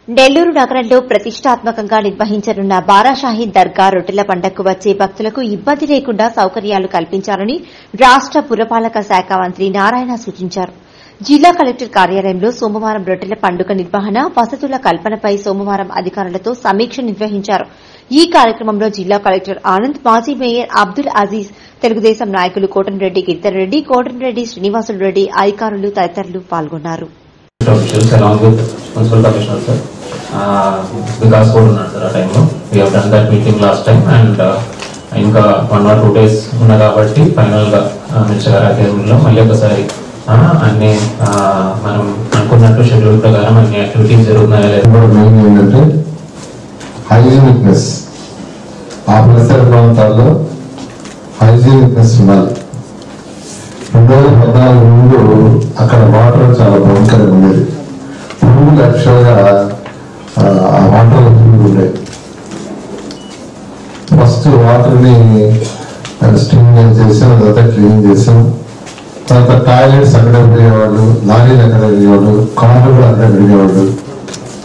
నెల్లూరు నగరంలో ప్రతిష్టాత్మకంగా నిర్వహించనున్న బారాషాహీద్ దర్గా రొట్టెల పండగకు వచ్చే భక్తులకు ఇబ్బంది లేకుండా సౌకర్యాలు కల్పించాలని రాష్ట పురపాలక శాఖ మంత్రి నారాయణ సూచించారు. జిల్లా కలెక్టర్ కార్యాలయంలో సోమవారం రొట్టెల పండుగ నిర్వహణ, వసతుల కల్పనపై సోమవారం అధికారులతో సమీక్ష నిర్వహించారు. ఈ కార్యక్రమంలో జిల్లా కలెక్టర్ ఆనంద్, మాజీ మేయర్ అబ్దుల్ అజీజ్, తెలుగుదేశం నాయకులు కోటంరెడ్డి గిరిధర్ రెడ్డి, కోటంరెడ్డి శ్రీనివాసులు రెడ్డి, అధికారులు తదితరులు పాల్గొన్నారు. Vikas Code unnadu sir ఆ టైంలో we have done that meeting last time and ఇంకా 1 or 2 days ఉన్నా కాబట్టి ఫైనల్ గా మినిస్టర్ గారి ఆధ్వర్యంలో మళ్ళీ ఒకసారి అన్ని మనం అనుకున్నట్టు షెడ్యూల్ ప్రకారం అన్ని యాక్టివిటీస్ జరుగుతున్నాయా ఏంటంటే హైజీనిక్నెస్ ఆ పరిసర ప్రాంతాల్లో హైజీనిక్నెస్ ఉండాలి. 2014 ముందు అక్కడ వాటర్ చాలా భయంకరంగా ఉండేది. పురుగులు యాక్చువల్గా ఆ వాటర్లో పురుగులు ఉండేవి. ఫస్ట్ వాటర్ని స్టిమ్యులేట్ చేసాం, తర్వాత క్లీన్ చేసాం, తర్వాత టాయిలెట్స్ అక్కడ వెళ్ళేవాళ్ళు, లారీలు అక్కడ వెళ్ళేవాళ్ళు, కార్లు కూడా అక్కడ వెళ్ళేవాళ్ళు.